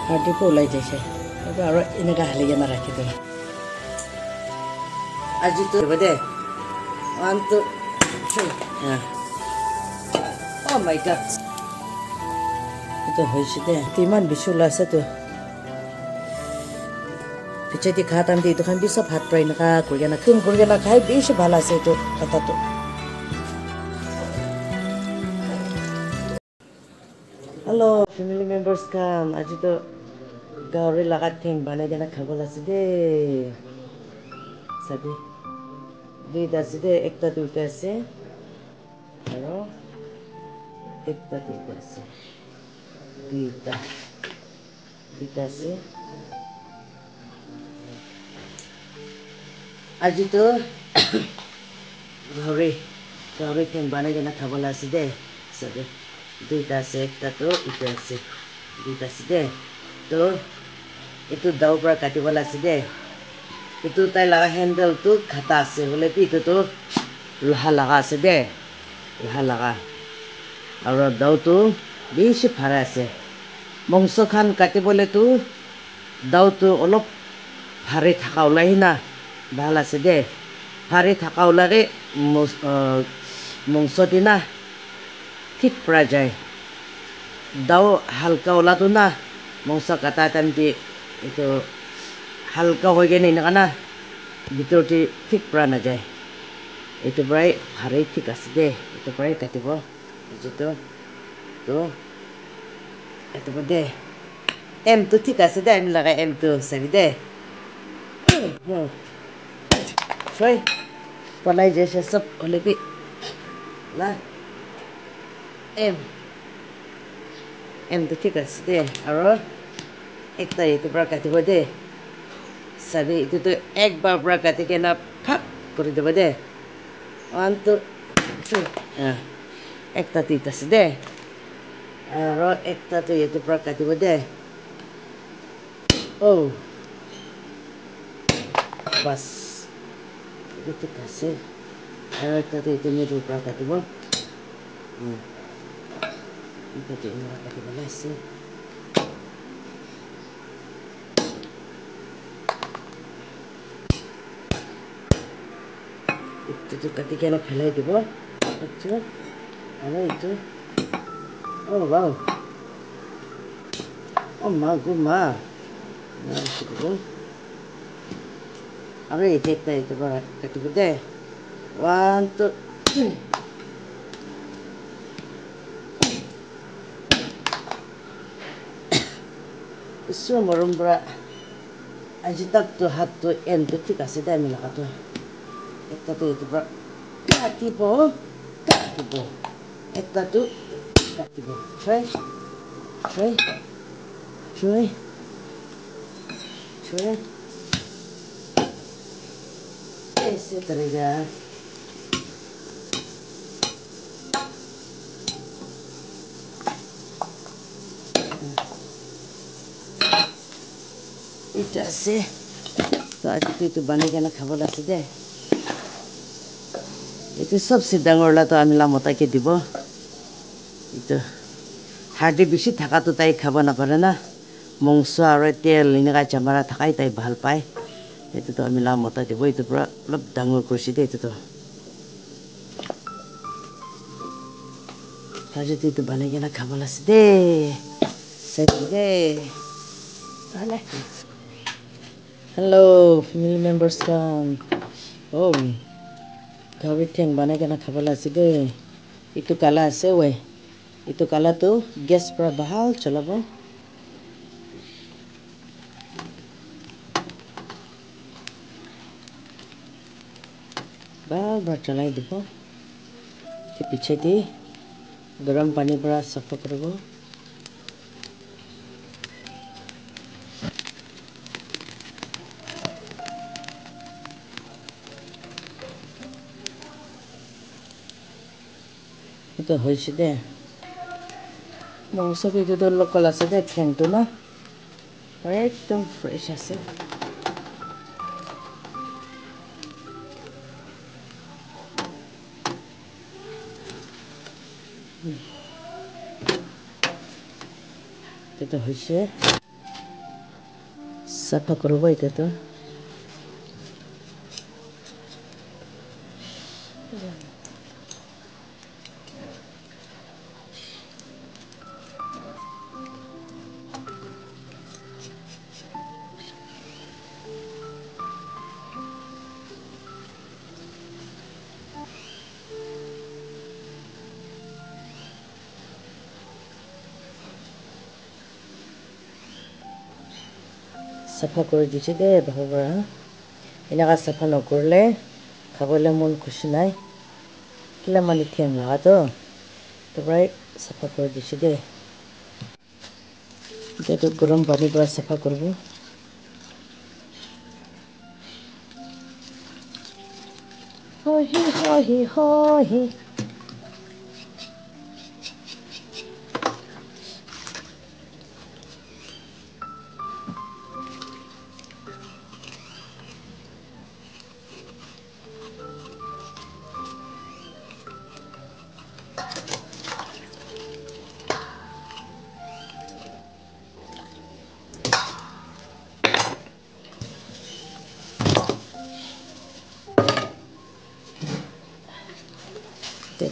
Hardy ওলাই যাইছে এইবাৰ আৰু এনেকৈ হালি কেনে ৰাখি দিম আজিতো হ'ব দে 1 2 3 Oh my god itu হৈছে দে ইমান বেছি ওলাইছে তো পিছতে খাতাম দি তো খান বেছি ভাত প্ৰায় না কৰি না কিম কৰি না খাই বেছি ভাল আছে তো কথাটো हेलो फैमिली मेंबर्स काम आज तो गावरी लगा थिंग बने देना खबर लासे दे सभी दुईटा से दे एकटा दुईटा से हेलो एकटा दुईटा से दुईटा दुईटा से आज तो गावरी थिंग बने देना खबर लासे दे सभी दुईटा से एकटा तो इटा से दुईटा से दे तो itu daw pra katiwala ase de itu tai laga handle tu khata ase bole pi itu tu loha laga ase de loha laga aro daw tu beshi phara ase mongso khan katibole tu daw tu olop phare thaka ulai na bhal ase de phare thaka ulage mongso dina thik pra jai daw halka ula tu na mongso kata tamti itu halka hoy gene na kana bitor ti thik pra na jay itu brai hare thik ase de itu brai katibo jito to itu bode em tu thik ase de em laga em tu sabi de choi palai jese sab hole bi la em tu thik ase de aro ekta itu pra katibo de sabi itu to ek bar pra kati ke na phak kori deba de 1 2 3 ekta tita se de aro ekta to itu pra katibo de oh bas itu kase aro ekta to itu middle pra katibo itu to ini katibo na se itu kati kena phelai dibo itu aro itu oh wow oh ma guma na itu aro itu ekta itu pra katibo de 1 2 3 isu morum pra aji tak tu hat tu end tu thik ase de mila ka tu ekta tu itu pra katibo ekta tu katibo try ऐसे करेगा এটা আছে তো আজি itu bani kana khabo lase de itu सबसे ডাঙৰ লা তো আমি লামতাকে দিব itu হাৰ্ডি বেছি থাকা তো তাই খাব না পাৰে না মংস আৰু তেল ইনকা চামৰা থাকাই তাই ভাল পায় itu তো আমি লামতা দিব itu পুৰা অলপ ডাঙৰ কৰিছি দে itu তো আজি itu bani kana খাব lase de sebe de ale hello family members kan oh gawi theng bane kana khabala ase de itu kala ase we itu kala to gas pra bahal chalabo bar chalai dibo ke piche di garam pani pra safa karbo itu hoise de mongso itu to local ase de theng to na ekdom fresh ase এটাতো হয়েছে সাফা করবো এটা তো সাফা করে দিছে দে ভালো এনেকা সাফা নকৰলে খাবলৈ মন খুশি নাই কিলা মানে থিয়ান লাগা তো তারপরে সাফা করে দিছে দে এটা গরম পানি দ্বারা সাফা করবো হহি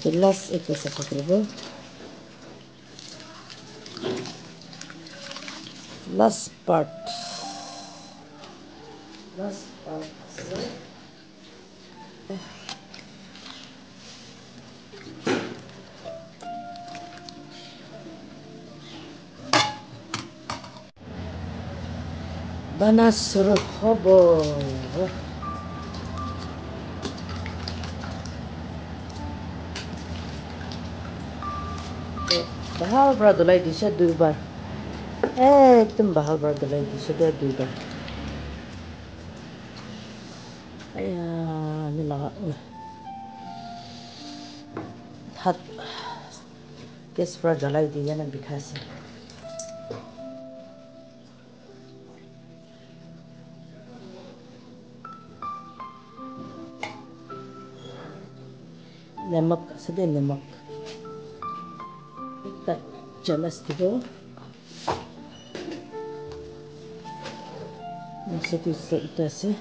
itu last itu safa করব last part বানা শুরু হবো bahal bra dolai dise duibar ekdom bahal bra dolai dise de duibar aya ni laga hat gas bra dolai diye na bikhase lemak sede lemak kita jelas gitu maksud itu sih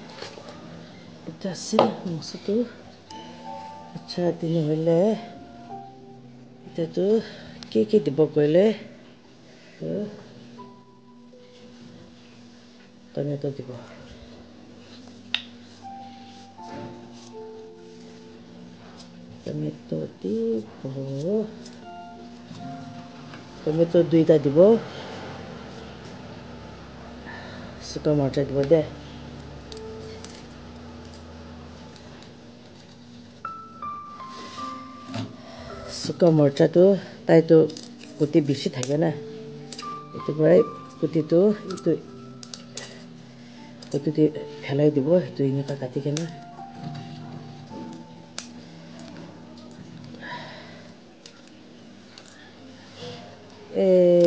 maksud tuh acha dini hole itu tuh ke dibogole tomato dibo tomato duita dibo suka marcha dibo de suka marcha to tai to guti bishi thake na itu prai guti to itu guti phelai dibo itu ini ka kati kena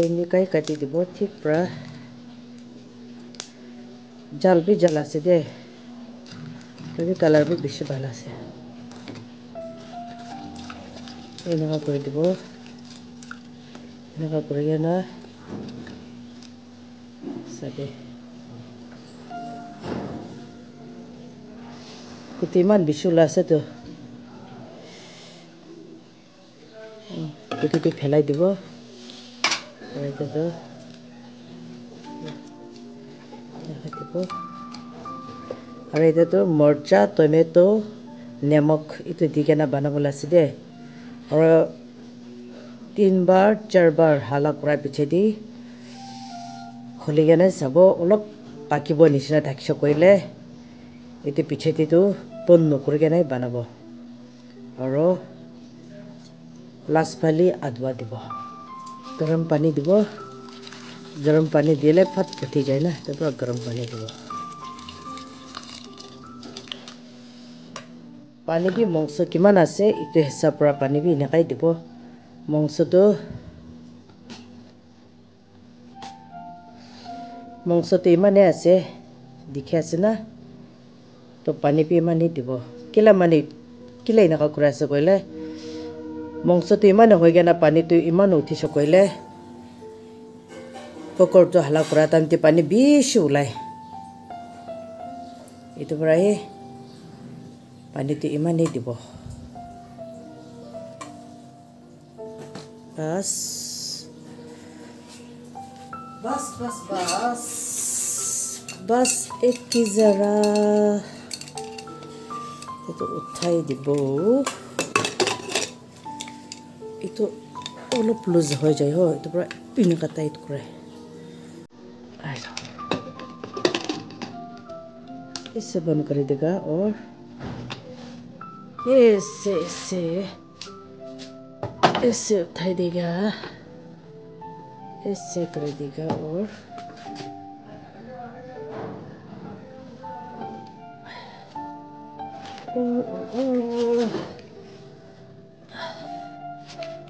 ini kai kati dibo thik pra jal bhi jal ase de tobi color bhi bishi bhal ase enaka kore dibo enaka kore na sabe kutiman bishi ula ase to kuti phelai dibo itu to আৰু এটা তো মৰচা tomato নেমক itu দিকেনা বানাবলে আছে দে আৰু 3 বাৰ 4 বাৰ হালা কৰা পিছেদি খুলি কেনে চাব অলপ পাকিব নিচিনা থাকিছ কইলে এতে পিছেদি তো পন নকৰি কেনে বানাব আৰু লাষ্ট ফালি আদবা দিব গৰম পানী দিব গৰম পানী দিলে ফট ফুটি যায় না তাৰপৰ গৰম পানী দিব পানী কি মাংস কিমান আছে ইটো হিসাব পৰা পানী বি নেকাই দিব মাংসটো ইমানে আছে দেখি আছে না তো পানী বি ইমানে দিব কিলা এনেকা কৰা আছে কইলে মাংসটো ইমান হৈ গেনা পানীটো ইমান উঠিছ কইলে Kokor to hala kura tamti pani bishi ulai. Itu berai pani tu iman ni dibo. Bas. Bas ek ki zara. Itu uthai dibo. Itu olop loose ho jai ho. Itu berai pin ka tight kure. इसे बंद कर देगा और ऐसे उठा देगा ऐसे कर देगा और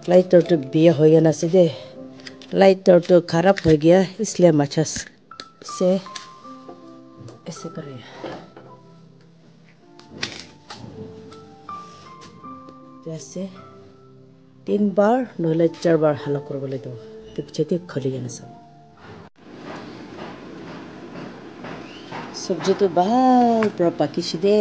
लाइटर तो बिया हो गया ना सीधे लाइटर तो खराब हो गया इसलिए मच्छर से ऐसे करें जैसे 3 बार नहले 4 बार हाला कर बोले तो पीछे ते खली जाना सब्जी तो बाल पर पाकी दे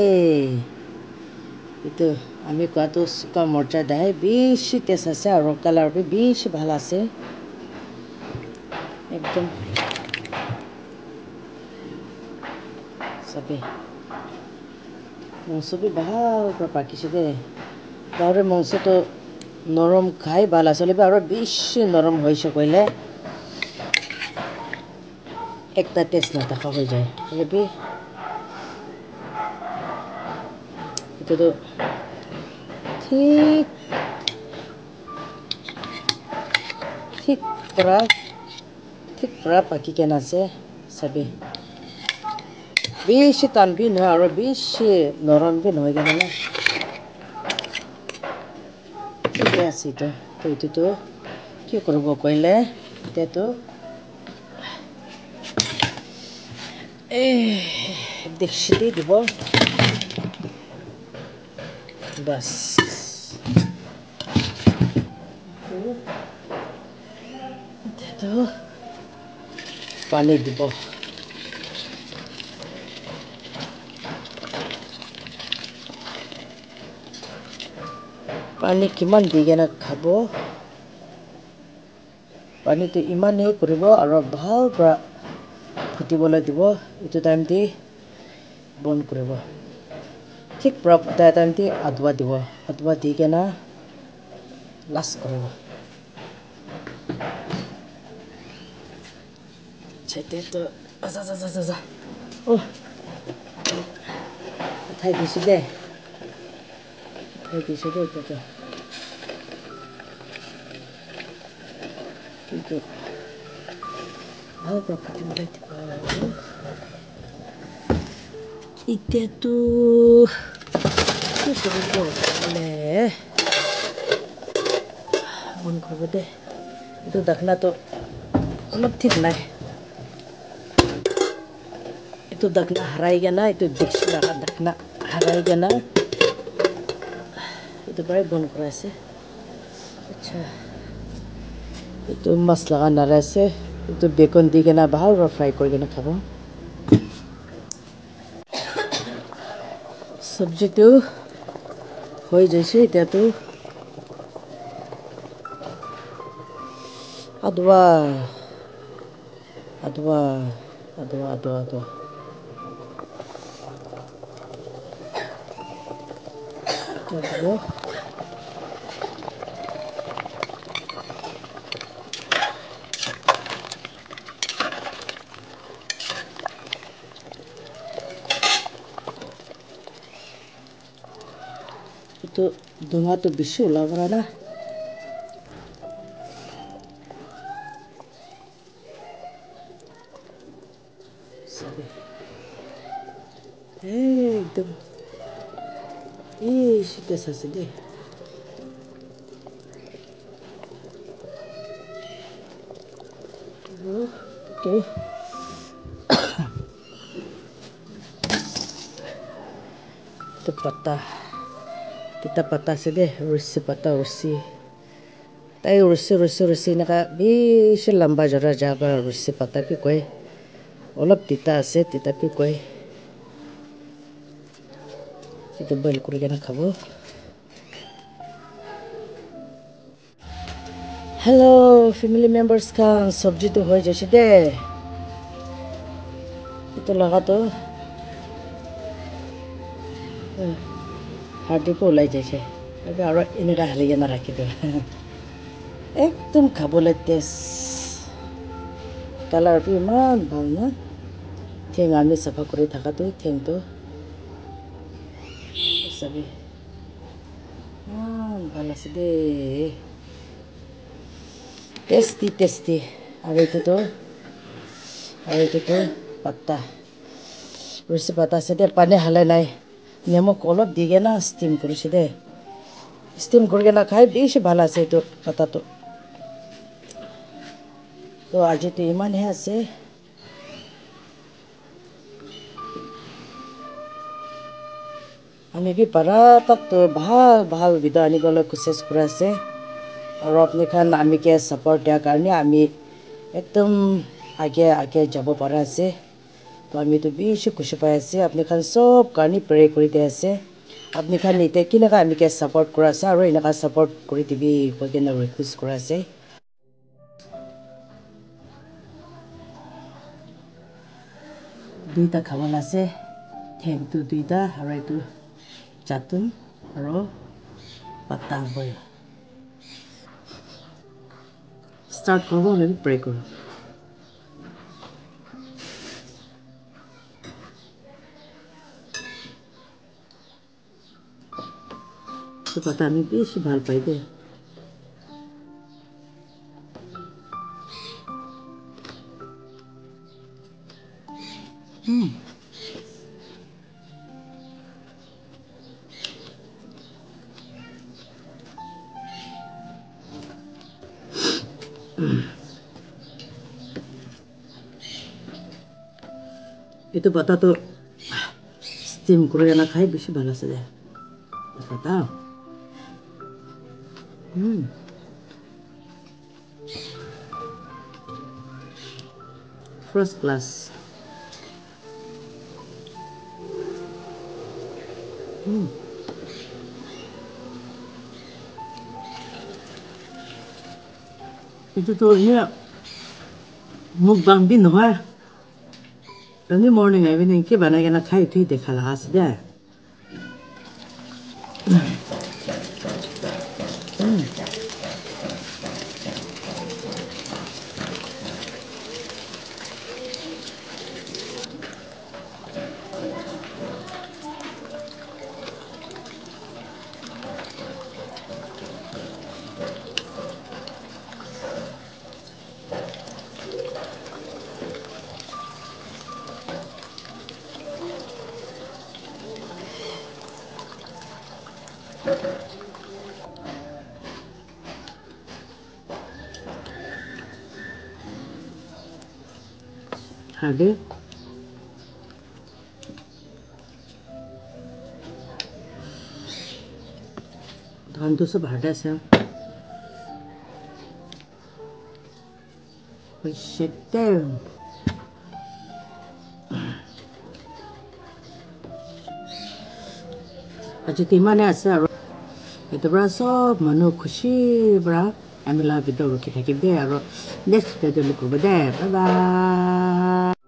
itu আমি কোৱাটো সুকা মৰচা দাই বেছি টেষ্ট আছে আৰু কালাৰ বি বেছি ভাল আছে একদম সবে মাংস বি ভাল পৰা পাকিছে দে তাৰে মাংসটো নৰম খাই ভাল আসলে আৰু বেছি নৰম হৈছে কইলে একটা টেষ্ট না দেখা হৈ যায় এবি itu tuh ঠিক পৰা পাকি কেন আছে সবে বেছি টানবি নহয় আৰু বেছি নৰম বি নহয় কেন না ঠিক আছে তো এইটো কি কৰিব কইলে এটো দেখছিতে দিব বাস এটো পানি দিব পানি কিমান দিগে না খাব পানিটো ইমানেই কৰিব আৰু ভাল পৰা ফুটিবলৈ দিব এইটো টাইম দি বন্ধ কৰিব ঠিক প্ৰপাৰ টাইম দি আদুৱা দিব আদুৱা দি কেনা লাস কৰিব ছেতে তো আজা ও উঠাই দিছো দে তো কিন্তু ভাল পৰা ফুটিবলৈ দিব ইতেতো কি কৰিব মানে বন্ধ কৰিব দে এইটো দাখনাটো অলপ ঠিক নাই এইটো দাখনা হাৰাই গেনা এইটো দেখছি লাগা দাখনা হাৰাই গেনা এইটো পৰাই বন্ধ কৰাইছে আচ্ছা এইটো মাছ লাগা নাৰাইছে এইটো বেকন দি কেনা ভাল ফ্ৰাই কৰি কেনা খাব সবজিটো হৈ যাইছে এতিয়াতো আদুৱা itu dunga tu beshi olah bara na sabe ekdom shite sase de okay itu patah kita patah sedih rusi patah rusi তাই ৰুচি এনেকা বেছি লম্বা জৰা যাবা ৰুচি পাতা পি কয় অলপ তিতা আছে তিতা পি কয় এইটো বইল কৰি কেনে খাব হেল্ল' ফেমিলি মেম্বাৰ্স খান চব্জিটো হৈ যাইছে দে এইটো লগাটো হাৰ্ডিটো ওলাই যাইছে আৰু এনেকুৱা হালি কেনে ৰাখি দিওঁ একদম খাবলৈ টেষ্ট কালাৰটো ইমান ভাল না ঠেং আমি চাফা কৰি থকাটো ঠেংটো চাবি ইমান ভাল আছে দেই টেষ্টি আৰু এইটোতো পাত্তা ৰুচি পাতা আছে দে পানী হালে নাই নিমখ অলপ দি কেনে ষ্টিম কৰিছে দে ষ্টিম কৰি কেনে খাই বেছি ভাল আছে এইটো পাতাটো তো আজিতো ইমানহে আছে আমি কি পাৰা তাকতো ভাল ভিডিঅ' আনিবলৈ কোচিছ কৰি আছে আৰু আপোনালোকে আমিকে ছাপোৰ্ট দিয়াৰ কাৰণে আমি একদম আগে যাব পৰা আছে তো আমিতো বেছি খুচি পাই আছে আপোনালোকে চব কাৰণে প্ৰে কৰি দি আছে আপোনালোকে এতিয়া কেনেকৈ আমিকে ছাপোৰ্ট কৰি আছে আৰু এনেকুৱা ছাপোৰ্ট কৰি দিবি কৈ কেনে ৰিকুৱেষ্ট কৰি আছে দুইটা খাবলৈ আছে ঠেংটো দুইটা আৰু এইটো চাটন আৰু পাতা বইল ষ্টাৰ্ট কৰিব হ'লে প্ৰে কৰোঁ তো পাতা আমি বেছি ভাল পাই দে itu bata tuh steam Korea na খাই বেশি ভালো আছে deh bata first class itu tuh ini mukbang bin নহয় Early morning evening ke bana gana khai thui dekha laga ase de Hadi धान तो सब हटा से Shite আজি তিমানে আছে আৰু এটা বৰা সব মানুহ খুশি বৰা আমি লা ভিডিঅ' ৰখি থাকিম দে আৰু নেক্সট ভিডিঅ' লুকুব দে বাই বাই